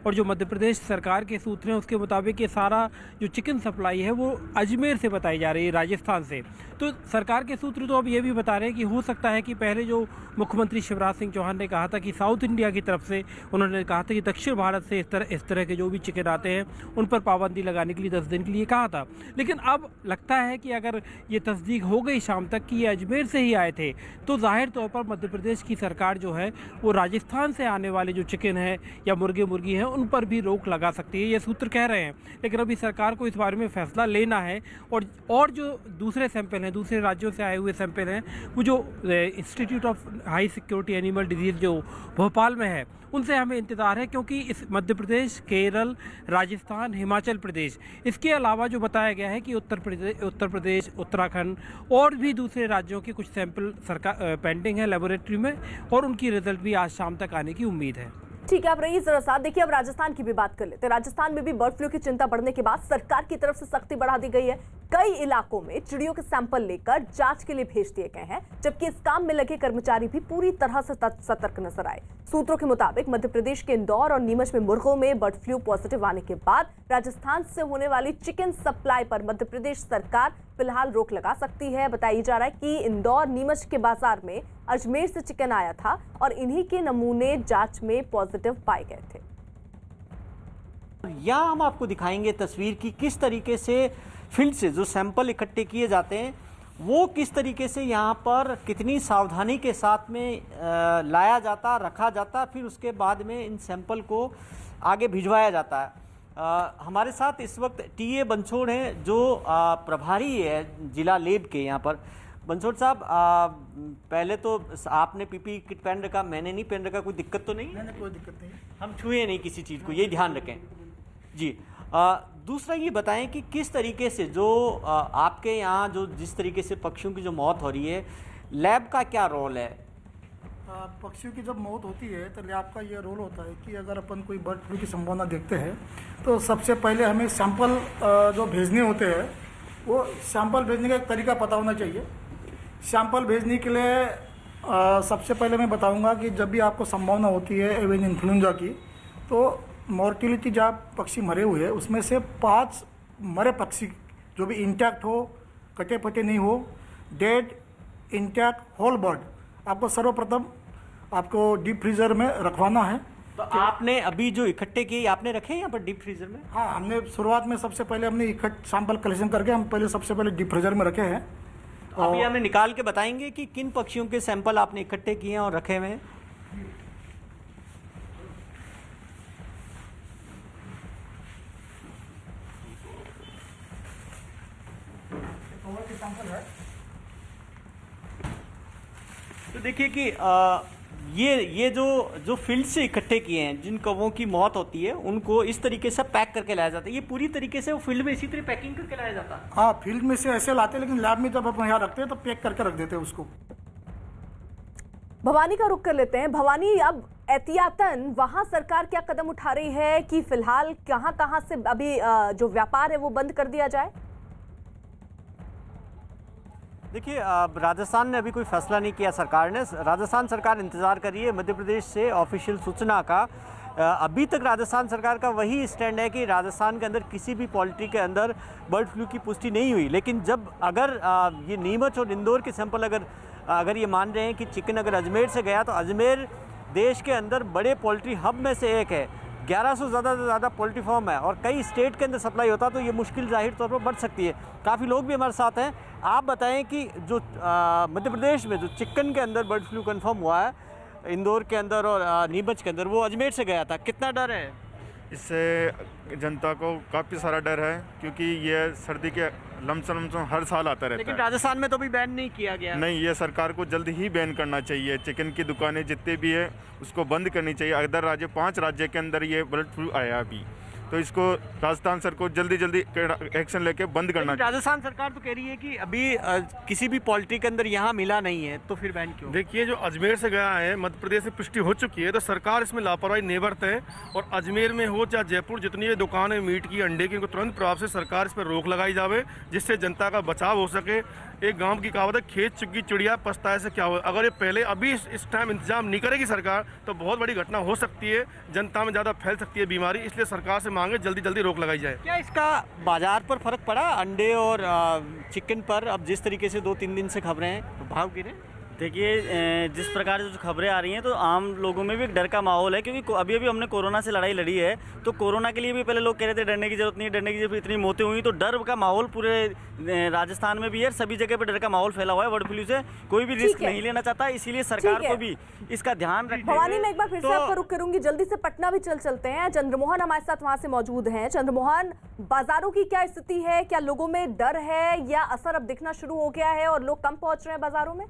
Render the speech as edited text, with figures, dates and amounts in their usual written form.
और जो मध्य प्रदेश सरकार के सूत्र हैं उसके मुताबिक ये सारा जो चिकन सप्लाई है वो अजमेर से बताई जा रही है, राजस्थान से। तो सरकार के सूत्र तो अब ये भी बता रहे हैं कि हो सकता है कि पहले जो मुख्यमंत्री शिवराज सिंह चौहान ने कहा था कि साउथ इंडिया की तरफ से उन्होंने कहा था कि दक्षिण भारत से इस तरह के जो भी चिकन आते हैं उन पर पाबंदी लगाने के लिए 10 दिन के लिए कहा था। लेकिन अब लगता है कि अगर ये तस्दीक हो गई शाम तक कि ये अजमेर से ही आए थे, तो जाहिर तौर पर मध्य प्रदेश की सरकार जो है वो राजस्थान से आने वाले जो चिकन है या मुर्गे मुर्गी हैं उन पर भी रोक लगा सकती है, ये सूत्र कह रहे हैं। लेकिन अभी सरकार को इस बारे में फैसला लेना है। और जो दूसरे सैंपल हैं, दूसरे राज्यों से आए हुए सैंपल हैं, वो जो institute of high security animal disease जो भोपाल में है उनसे हमें इंतज़ार है, क्योंकि इस मध्य प्रदेश, केरल, राजस्थान, हिमाचल प्रदेश, इसके अलावा जो बताया गया है कि उत्तर प्रदेश, उत्तराखंड और भी दूसरे राज्यों के कुछ सैंपल सरकार पेंडिंग है लेबोरेटरी में और उनकी रिजल्ट भी आज शाम तक आने की उम्मीद है। ठीक है, आप रहिए जरा साथ। देखिए, अब राजस्थान की भी बात कर लेते हैं। राजस्थान में भी बर्ड फ्लू की चिंता बढ़ने के बाद सरकार की तरफ से सख्ती बढ़ा दी गई है। कई इलाकों में चिड़ियों के सैंपल लेकर जांच के लिए भेज दिए गए हैं, जबकि इस काम में लगे कर्मचारी भी पूरी तरह से सतर्क नजर आए। सूत्रों के मुताबिक मध्य प्रदेश के इंदौर और नीमच में मुर्गों में बर्ड फ्लू पॉजिटिव आने के बाद राजस्थान से होने वाली चिकन सप्लाई पर मध्य प्रदेश सरकार फिलहाल रोक लगा सकती है। बताया जा रहा है कि इंदौर नीमच के बाजार में अजमेर से चिकन आया था और इन्हीं के नमूने जांच में पॉजिटिव पाए गए थे। यहाँ हम आपको दिखाएंगे तस्वीर की किस तरीके से फील्ड से जो सैंपल इकट्ठे किए जाते हैं वो किस तरीके से यहाँ पर कितनी सावधानी के साथ में लाया जाता, रखा जाता, फिर उसके बाद में इन सैंपल को आगे भिजवाया जाता है। हमारे साथ इस वक्त टीए बंसोड़ हैं जो प्रभारी है जिला लेब के यहाँ पर। बंसोड़ साहब, पहले तो आपने पीपी किट पहन रखा, मैंने नहीं पहन रखा, कोई दिक्कत तो नहीं? मैंने कोई दिक्कत नहीं, हम छुए नहीं किसी चीज़ को, ये ध्यान रखें जी। दूसरा ये बताएं कि किस तरीके से जो आपके यहाँ जो जिस तरीके से पक्षियों की जो मौत हो रही है, लैब का क्या रोल है? पक्षियों की जब मौत होती है तो लैब का ये रोल होता है कि अगर अपन कोई बर्ड फ्लू की संभावना देखते हैं तो सबसे पहले हमें सैंपल जो भेजने होते हैं वो सैंपल भेजने का एक तरीका पता होना चाहिए। सैंपल भेजने के लिए सबसे पहले मैं बताऊंगा कि जब भी आपको संभावना होती है एवियन इन्फ्लुएंजा की, तो मॉर्टिलिटी जब पक्षी मरे हुए हैं उसमें से 5 मरे पक्षी जो भी इंटैक्ट हो, कटे पटे नहीं हो, डेड इंटैक्ट होल बर्ड, आपको सर्वप्रथम आपको डीप फ्रीजर में रखवाना है। तो आपने अभी जो इकट्ठे किए आपने रखे यहाँ पर डीप फ्रीजर में? हाँ, हमने शुरुआत में सबसे पहले हमने सैंपल कलेक्शन करके हम पहले सबसे पहले डीप फ्रीजर में रखे हैं। अभी हमें निकाल के बताएंगे कि किन पक्षियों के सैंपल आपने इकट्ठे किए हैं और रखे हुए हैं। तो देखिए कि ये जो फील्ड से इकट्ठे किए हैं, जिन कौवों की मौत होती है उनको इस तरीके से पैक करके लाया जाता है। ये पूरी तरीके से वो फील्ड में इसी तरह पैकिंग करके लाया जाता है? हाँ, फील्ड में से ऐसे लाते हैं, लेकिन लैब में जब अपन यहाँ रखते हैं तो पैक करके रख देते हैं उसको। भवानी का रुख कर लेते हैं। भवानी, अब एहतियातन वहां सरकार क्या कदम उठा रही है कि फिलहाल कहां से अभी जो व्यापार है वो बंद कर दिया जाए? देखिए, राजस्थान ने अभी कोई फैसला नहीं किया सरकार ने। राजस्थान सरकार इंतज़ार कर रही है मध्य प्रदेश से ऑफिशियल सूचना का। अभी तक राजस्थान सरकार का वही स्टैंड है कि राजस्थान के अंदर किसी भी पोल्ट्री के अंदर बर्ड फ्लू की पुष्टि नहीं हुई। लेकिन जब अगर ये नीमच और इंदौर के सैंपल अगर ये मान रहे हैं कि चिकन अगर अजमेर से गया, तो अजमेर देश के अंदर बड़े पोल्ट्री हब में से एक है। 1100 ज़्यादा से ज़्यादा पोल्ट्री फार्म है और कई स्टेट के अंदर सप्लाई होता है, तो ये मुश्किल जाहिर तौर पर बढ़ सकती है। काफ़ी लोग भी हमारे साथ हैं। आप बताएं कि जो मध्य प्रदेश में जो चिकन के अंदर बर्ड फ्लू कंफर्म हुआ है इंदौर के अंदर और नीमच के अंदर, वो अजमेर से गया था, कितना डर है इससे? जनता को काफ़ी सारा डर है क्योंकि ये सर्दी के लमसम हर साल आता रहता है। लेकिन राजस्थान में तो अभी बैन नहीं किया गया। नहीं, ये सरकार को जल्द ही बैन करना चाहिए। चिकन की दुकानें जितने भी है उसको बंद करनी चाहिए। अदर राज्य 5 राज्य के अंदर ये बर्ड फ्लू आया अभी, तो इसको राजस्थान सरकार को जल्दी एक्शन लेके बंद करना चाहिए। राजस्थान सरकार तो कह रही है कि अभी किसी भी पोल्ट्री के अंदर यहाँ मिला नहीं है, तो फिर बैन क्यों? देखिए, जो अजमेर से गया है मध्य प्रदेश से पुष्टि हो चुकी है, तो सरकार इसमें लापरवाही नहीं बरते। और अजमेर में हो चाहे जयपुर, जितनी भी दुकान है मीट की, अंडे की, उनको तुरंत प्रभाव से सरकार इस पर रोक लगाई जावे, जिससे जनता का बचाव हो सके। एक गांव की कहावत है, खेत चुगी चिड़िया पछताए से क्या हो। अगर ये पहले अभी इस टाइम इंतजाम नहीं करेगी सरकार तो बहुत बड़ी घटना हो सकती है, जनता में ज़्यादा फैल सकती है बीमारी। इसलिए सरकार से मांगे जल्दी जल्दी रोक लगाई जाए। क्या इसका बाजार पर फर्क पड़ा अंडे और चिकन पर? अब जिस तरीके से 2-3 दिन से खबरें हैं, भाव गिरे? देखिए, जिस प्रकार से जो खबरें आ रही हैं तो आम लोगों में भी एक डर का माहौल है, क्योंकि अभी अभी हमने कोरोना से लड़ाई लड़ी है। तो कोरोना के लिए भी पहले लोग कह रहे थे डरने की जरूरत नहीं, डरने की जरूरत, इतनी मौतें हुई। तो डर का माहौल पूरे राजस्थान में भी है, सभी जगह पे डर का माहौल फैला हुआ है। बर्ड फ्लू से कोई भी रिस्क नहीं लेना चाहता, इसीलिए सरकार को भी इसका ध्यान रखना। भवानी, मैं एक बार फिर से आपका रुख करूंगी, जल्दी से पटना भी चलते हैं। चंद्रमोहन हमारे साथ वहां से मौजूद हैं। चंद्रमोहन, बाजारों की क्या स्थिति है? क्या लोगों में डर है या असर अब दिखना शुरू हो गया है और लोग कम पहुंच रहे हैं बाजारों में?